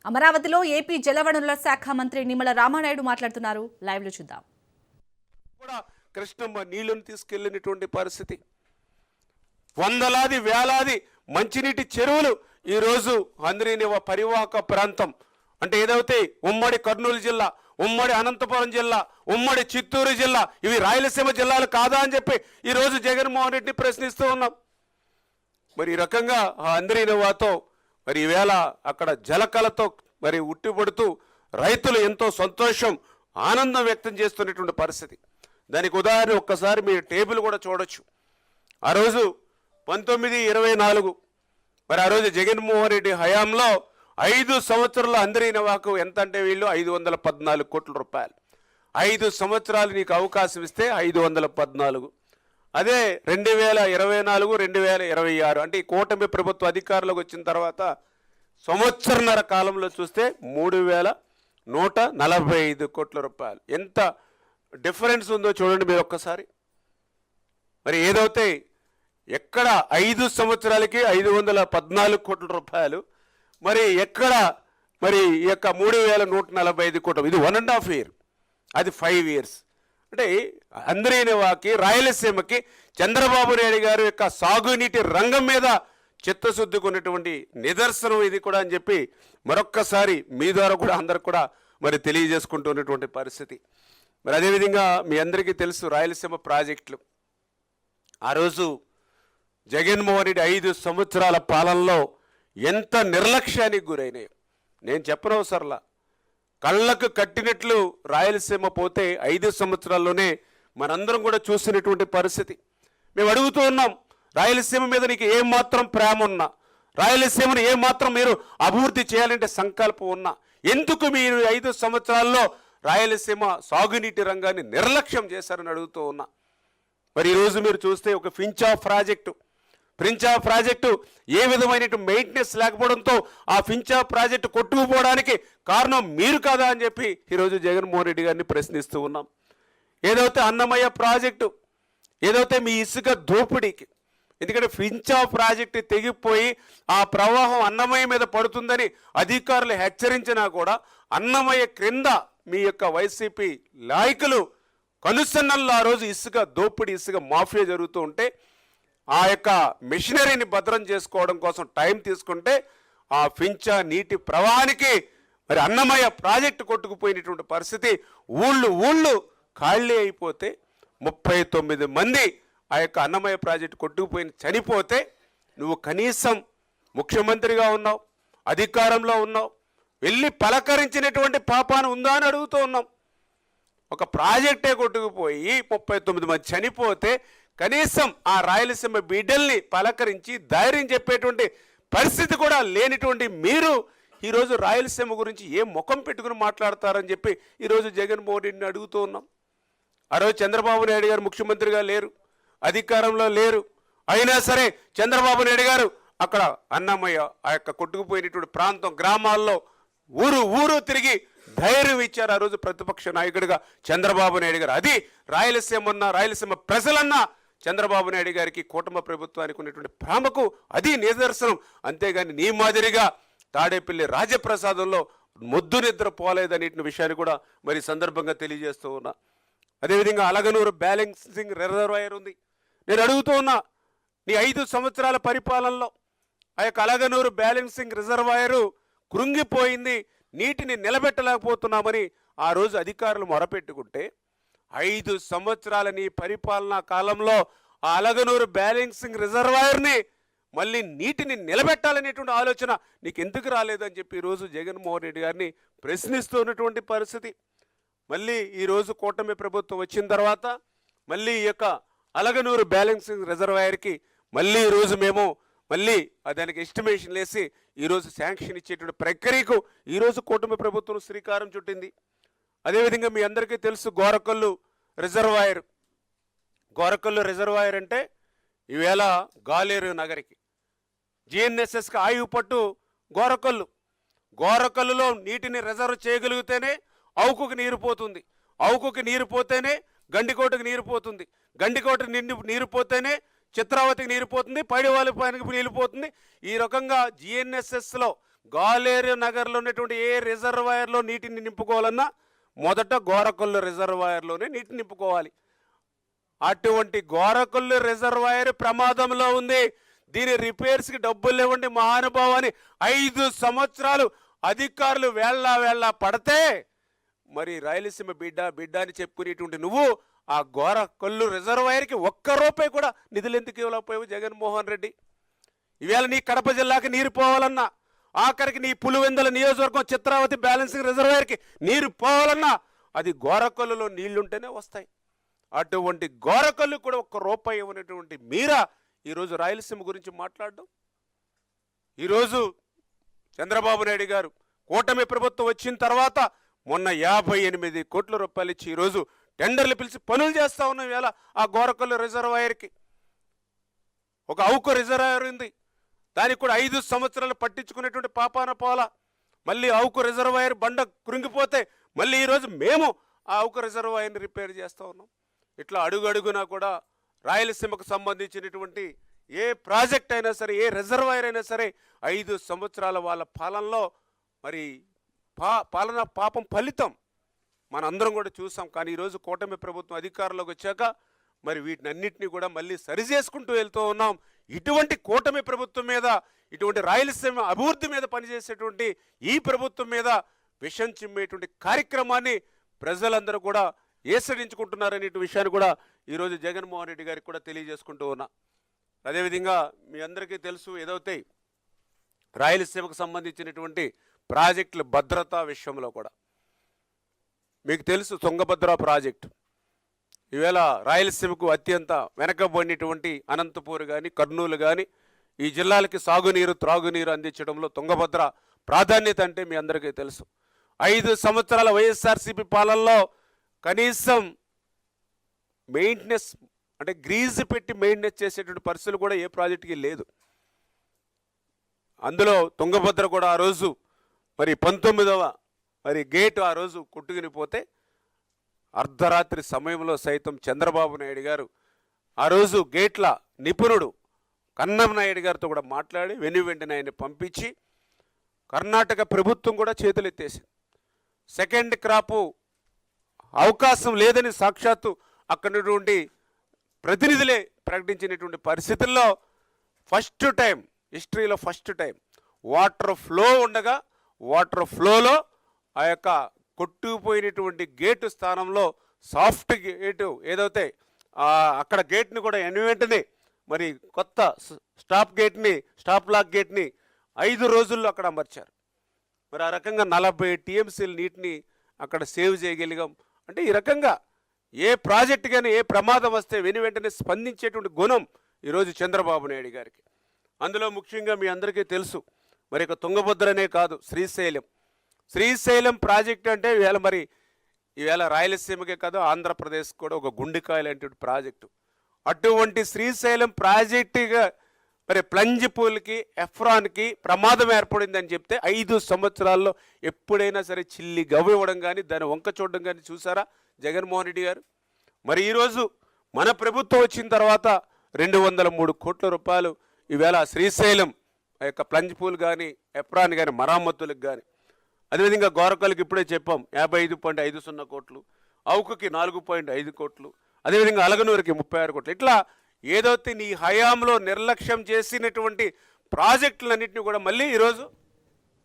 అమరావతిలో ఏపీ జలవనరుల శాఖ మంత్రి నిమ్మల రామానాయుడు మాట్లాడుతున్నారు. లైవ్ లో చూద్దాం. కూడా కృష్ణమ్మ నీళ్లను తీసుకెళ్లినటువంటి పరిస్థితి, వందలాది వేలాది మంచినీటి చెరువులు ఈరోజు అందరినీ పరివాహక ప్రాంతం అంటే ఏదైతే ఉమ్మడి కర్నూలు జిల్లా, ఉమ్మడి అనంతపురం జిల్లా, ఉమ్మడి చిత్తూరు జిల్లా, ఇవి రాయలసీమ జిల్లాలు కాదా అని చెప్పి ఈరోజు జగన్మోహన్ రెడ్డిని ప్రశ్నిస్తూ ఉన్నాం. మరి ఈ రకంగా అందరినవాతో మరి ఈవేళ అక్కడ జలకలతో మరి ఉట్టిపడుతూ రైతులు ఎంతో సంతోషం ఆనందం వ్యక్తం చేస్తున్నటువంటి పరిస్థితి. దానికి ఉదాహరణ ఒక్కసారి మీరు టేబుల్ కూడా చూడొచ్చు. ఆ రోజు 1924 మరి ఆ రోజు జగన్మోహన్ రెడ్డి హయాంలో 5 సంవత్సరాల అందరినవాకు ఎంత అంటే వీళ్ళు 514 కోట్ల రూపాయలు. 5 సంవత్సరాలు నీకు అవకాశం ఇస్తే 514. అదే 2024 2026 అంటే ఈ కూటమి ప్రభుత్వ అధికారంలోకి వచ్చిన తర్వాత సంవత్సరన్నర కాలంలో చూస్తే 3145 కోట్ల రూపాయలు. ఎంత డిఫరెన్స్ ఉందో చూడండి మీరు ఒక్కసారి. మరి ఏదైతే ఎక్కడ 5 సంవత్సరాలకి 514 కోట్ల రూపాయలు, మరి ఎక్కడ మరి ఈ యొక్క 3145 కోట్లు, ఇది 1.5 year, అది 5 years. అంటే అందరినవాకి రాయలసీమకి చంద్రబాబు నాయుడు గారి యొక్క సాగునీటి రంగం మీద చిత్తశుద్ధికున్నటువంటి నిదర్శనం ఇది కూడా అని చెప్పి మరొక్కసారి మీ ద్వారా కూడా అందరికి కూడా మరి తెలియజేసుకుంటున్నటువంటి పరిస్థితి. మరి అదేవిధంగా మీ అందరికీ తెలుసు రాయలసీమ ప్రాజెక్టులు ఆ రోజు జగన్మోహన్ రెడ్డి 5 సంవత్సరాల పాలనలో ఎంత నిర్లక్ష్యానికి గురైనాయో నేను చెప్పనవసరంలా. కళ్ళకు కట్టినట్లు రాయలసీమ పోతే 5 సంవత్సరాల్లోనే మనందరం కూడా చూసినటువంటి పరిస్థితి. మేము అడుగుతూ ఉన్నాం, రాయలసీమ మీద నీకు ఏమాత్రం ప్రేమ ఉన్నా, రాయలసీమను ఏమాత్రం మీరు అభివృద్ధి చేయాలంటే సంకల్పం ఉన్నా, ఎందుకు మీరు 5 సంవత్సరాల్లో రాయలసీమ సాగునీటి రంగాన్ని నిర్లక్ష్యం చేశారని అడుగుతూ ఉన్నా. మరి ఈరోజు మీరు చూస్తే ఒక ఫించా ప్రాజెక్టు ఏ విధమైన మెయింటెనెన్స్ లేకపోవడంతో ఆ ఫించా ప్రాజెక్టు కొట్టుకుపోవడానికి కారణం మీరు కాదా అని చెప్పి ఈరోజు జగన్మోహన్ రెడ్డి గారిని ప్రశ్నిస్తూ ఉన్నాం. ఏదైతే అన్నమయ్య ప్రాజెక్టు, ఏదైతే మీ ఇసుక దోపిడీకి, ఎందుకంటే ఫించా ప్రాజెక్టు తెగిపోయి ఆ ప్రవాహం అన్నమయ్య మీద పడుతుందని అధికారులు హెచ్చరించినా కూడా అన్నమయ్య క్రింద మీ యొక్క వైసీపీ నాయకులు కనుసన్నల్లో ఆ రోజు ఇసుక దోపిడీ, ఇసుక మాఫియా జరుగుతూ ఉంటే ఆ యొక్క మిషనరీని భద్రం చేసుకోవడం కోసం టైం తీసుకుంటే ఆ ఫించా నీటి ప్రవాహానికి మరి అన్నమయ్య ప్రాజెక్టు కొట్టుకుపోయినటువంటి పరిస్థితి. ఊళ్ళు ఖాళీ అయిపోతే 39 మంది ఆ యొక్క అన్నమయ్య ప్రాజెక్టు కొట్టుకుపోయి చనిపోతే నువ్వు కనీసం ముఖ్యమంత్రిగా ఉన్నావు, అధికారంలో ఉన్నావు, వెళ్ళి పలకరించినటువంటి పాపాన ఉందా అని అడుగుతూ ఉన్నాం. ఒక ప్రాజెక్టే కొట్టుకుపోయి 39 మంది చనిపోతే కనీసం ఆ రాయలసీమ బిడ్డల్ని పలకరించి ధైర్యం చెప్పేటువంటి పరిస్థితి కూడా లేనిటువంటి మీరు ఈరోజు రాయలసీమ గురించి ఏ ముఖం పెట్టుకుని మాట్లాడతారని చెప్పి ఈరోజు జగన్మోహన్ రెడ్డిని అడుగుతూ ఉన్నాం. ఆ రోజు చంద్రబాబు నాయుడు గారు ముఖ్యమంత్రిగా లేరు, అధికారంలో లేరు, అయినా సరే చంద్రబాబు నాయుడు గారు అక్కడ అన్నమయ్య ఆ యొక్క కొట్టుకుపోయినటువంటి ప్రాంతం గ్రామాల్లో ఊరు తిరిగి ధైర్యం ఇచ్చారు ఆ రోజు ప్రతిపక్ష నాయకుడిగా చంద్రబాబు నాయుడు గారు. అది రాయలసీమ ప్రజలన్నా చంద్రబాబు నాయుడు గారికి కూటమి ప్రభుత్వానికి ఉన్నటువంటి ప్రేమకు అది నిదర్శనం. అంతేగాని నీ మాదిరిగా తాడేపల్లి రాజప్రసాదంలో మొద్దు నిద్ర పోలేదనే విషయాన్ని కూడా మరి సందర్భంగా తెలియజేస్తూ ఉన్నా. అదేవిధంగా అలగనూరు బ్యాలెన్సింగ్ రిజర్వాయర్ ఉంది. నేను అడుగుతూ ఉన్నా, నీ 5 సంవత్సరాల పరిపాలనలో ఆ యొక్క అలగనూరు బ్యాలెన్సింగ్ రిజర్వాయరు కృంగిపోయింది, నీటిని నిలబెట్టలేకపోతున్నామని ఆ రోజు అధికారులు మొరపెట్టుకుంటే 5 సంవత్సరాల నీ పరిపాలనా కాలంలో ఆ అలగనూరు బ్యాలెన్సింగ్ రిజర్వాయర్ని మళ్ళీ నీటిని నిలబెట్టాలనేటువంటి ఆలోచన నీకు ఎందుకు రాలేదని చెప్పి ఈరోజు జగన్మోహన్ రెడ్డి గారిని ప్రశ్నిస్తున్నటువంటి పరిస్థితి. మళ్ళీ ఈరోజు కూటమి ప్రభుత్వం వచ్చిన తర్వాత మళ్ళీ ఈ యొక్క అలగనూరు బ్యాలెన్సింగ్ రిజర్వాయర్కి మళ్ళీ ఈరోజు మేము మళ్ళీ దానికి ఎస్టిమేషన్ వేసి ఈరోజు శాంక్షన్ ఇచ్చేటువంటి ప్రక్రియకు ఈరోజు కూటమి ప్రభుత్వం శ్రీకారం చుట్టింది. అదేవిధంగా మీ అందరికీ తెలుసు గోరకల్లు రిజర్వాయర్ అంటే ఈవేళ గాలేరు నగరికి జిఎన్ఎస్ఎస్కి ఆయువు పట్టు గోరకల్లులో నీటిని రిజర్వ్ చేయగలిగితేనే అవుకుకి నీరు పోతుంది, అవుకుకి నీరు పోతేనే గండికోటకి నీరు పోతుంది, గండికోటకి నీరు పోతేనే చిత్రావతికి నీరు పోతుంది, పైడివాళ్ళ పైనకి నీళ్ళు పోతుంది. ఈ రకంగా జిఎన్ఎస్ఎస్లో గాలేరు నగర్లో ఉన్నటువంటి ఏ రిజర్వాయర్లో నీటిని నింపుకోవాలన్నా మొదట గోరకొల్లు రిజర్వాయర్లోనే నీటిని నింపుకోవాలి. అటువంటి గోరకొల్లు రిజర్వాయర్ ప్రమాదంలో ఉంది. దీని రిపేర్స్కి డబ్బులు ఇవ్వండి మహానుభావాన్ని 5 సంవత్సరాలు అధికారులు వేళ్ళ పడితే మరి రాయలసీమ బిడ్డ అని చెప్పుకునేటువంటి నువ్వు ఆ గోరకొల్లు రిజర్వాయర్కి ₹1 కూడా నిధులు ఎందుకు ఇవ్వలేకపోయావు జగన్మోహన్ రెడ్డి? ఈవేళ నీ కడప జిల్లాకి నీరు పోవాలన్నా, ఆఖరికి నీ పులివెందుల నియోజకవర్గం చిత్రావతి బ్యాలెన్సింగ్ రిజర్వాయర్కి నీరు పోవాలన్నా అది గోరకొల్లులో నీళ్లుంటేనే వస్తాయి. అటువంటి గోరకొల్లు కూడా ₹1 ఇవ్వనటువంటి మీరా ఈరోజు రాయలసీమ గురించి మాట్లాడడం. ఈరోజు చంద్రబాబు నాయుడు గారు కూటమి ప్రభుత్వం వచ్చిన తర్వాత మొన్న ₹58 కోట్ల ఇచ్చి ఈరోజు టెండర్లు పిలిచి పనులు చేస్తా ఉన్నాం. ఇవాళ ఆ గోరకొల్లు రిజర్వాయర్కి ఒక అవుకు రిజర్వాయర్ ఉంది, దానికి కూడా 5 సంవత్సరాలు పట్టించుకునేటువంటి పాపాన పోల. మళ్ళీ అవుకు రిజర్వాయర్ బండ కృంగిపోతే మళ్ళీ ఈరోజు మేము ఆ అవుకు రిజర్వాయర్ని రిపేర్ చేస్తూ ఉన్నాం. ఇట్లా అడుగడుగునా కూడా రాయలసీమకు సంబంధించినటువంటి ఏ ప్రాజెక్ట్ అయినా సరే, ఏ రిజర్వాయర్ అయినా సరే 5 సంవత్సరాల వాళ్ళ పాలనలో మరి పాలన పాపం ఫలితం మనందరం కూడా చూసాం. కానీ ఈరోజు కూటమి ప్రభుత్వం అధికారంలోకి వచ్చాక మరి వీటిని అన్నింటినీ కూడా మళ్ళీ సరిచేసుకుంటూ వెళ్తూ ఉన్నాం. ఇటువంటి కూటమి ప్రభుత్వం మీద, ఇటువంటి రాయలసీమ అభివృద్ధి మీద పనిచేసేటువంటి ఈ ప్రభుత్వం మీద విషం చిమ్మేటువంటి కార్యక్రమాన్ని ప్రజలందరూ కూడా ఏసడించుకుంటున్నారనే విషయాన్ని కూడా ఈరోజు జగన్మోహన్ రెడ్డి గారికి కూడా తెలియజేసుకుంటూ ఉన్నా. అదేవిధంగా మీ అందరికీ తెలుసు, ఏదైతే రాయలసీమకు సంబంధించినటువంటి ప్రాజెక్టుల భద్రతా విషయంలో కూడా మీకు తెలుసు, తుంగభద్ర ప్రాజెక్టు ఈవేళ రాయలసీమకు అత్యంత వెనకబడినటువంటి అనంతపూర్ కానీ, కర్నూలు కానీ ఈ జిల్లాలకి సాగునీరు, త్రాగునీరు అందించడంలో తుంగభద్ర ప్రాధాన్యత అంటే మీ అందరికీ తెలుసు. 5 సంవత్సరాల వైఎస్ఆర్సీపీ పాలనలో కనీసం మెయింటెనెన్స్ అంటే గ్రీజ్ పెట్టి మెయింటెనెన్స్ చేసేటువంటి పరిస్థితులు కూడా ఏ ప్రాజెక్టుకి లేదు. అందులో తుంగభద్ర కూడా ఆ రోజు మరి 19వ మరి గేటు ఆ రోజు కొట్టుకుని పోతే అర్ధరాత్రి సమయంలో సైతం చంద్రబాబు నాయుడు గారు ఆ రోజు గేట్ల నిపుణుడు కన్నం నాయుడు గారితో కూడా మాట్లాడి వెంటనే ఆయన పంపించి కర్ణాటక ప్రభుత్వం కూడా చేతులెత్తేసింది. సెకండ్ క్రాపు అవకాశం లేదని సాక్షాత్తు అక్కడి ప్రతినిధులే ప్రకటించినటువంటి పరిస్థితుల్లో ఫస్ట్ టైం, హిస్టరీలో ఫస్ట్ టైం వాటర్ ఫ్లో ఉండగా వాటర్ ఫ్లోలో ఆ యొక్క కొట్టుకుపోయినటువంటి గేటు స్థానంలో సాఫ్ట్ గేటు ఏదైతే అక్కడ గేట్ని కూడా వెంటనే మరి కొత్త స్టాప్ లాక్ గేట్ని 5 రోజుల్లో అక్కడ అమర్చారు. మరి ఆ రకంగా 40 టీఎంసీల నీటిని అక్కడ సేవ్ చేయగలిగాం. అంటే ఈ రకంగా ఏ ప్రాజెక్టు కానీ ఏ ప్రమాదం వస్తే వెంటనే స్పందించేటువంటి గుణం ఈరోజు చంద్రబాబు నాయుడు గారికి. అందులో ముఖ్యంగా మీ అందరికీ తెలుసు, మరి ఇక తుంగభద్రనే కాదు, శ్రీశైలం ప్రాజెక్ట్ అంటే ఈవేళ రాయలసీమకే కాదు ఆంధ్రప్రదేశ్ కూడా ఒక గుండెకాయ లాంటి ప్రాజెక్టు. అటువంటి శ్రీశైలం ప్రాజెక్టుగా మరి ప్లంజ్ పూల్కి, ఎఫ్రాన్కి ప్రమాదం ఏర్పడిందని చెప్తే 5 సంవత్సరాల్లో ఎప్పుడైనా సరే చిల్లి గవ్వ ఇవ్వడం కానీ, దాన్ని వంక చూడడం కానీ చూసారా జగన్మోహన్ రెడ్డి గారు? మరి ఈరోజు మన ప్రభుత్వం వచ్చిన తర్వాత 203 కోట్ల రూపాయలు ఈవేళ శ్రీశైలం ఆ యొక్క ప్లంజ్ పూల్ కానీ, ఎఫ్రాన్ కానీ మరమ్మతులకు కానీ, అదేవిధంగా గోరకొల్లుకి ఇప్పుడే చెప్పాం 55.50 కోట్లు, అవుకుకి 4.5 కోట్లు, అదేవిధంగా అలగనూరుకి 36 కోట్లు. ఇట్లా ఏదైతే నీ హయాంలో నిర్లక్ష్యం చేసినటువంటి ప్రాజెక్టులన్నింటినీ కూడా మళ్ళీ ఈరోజు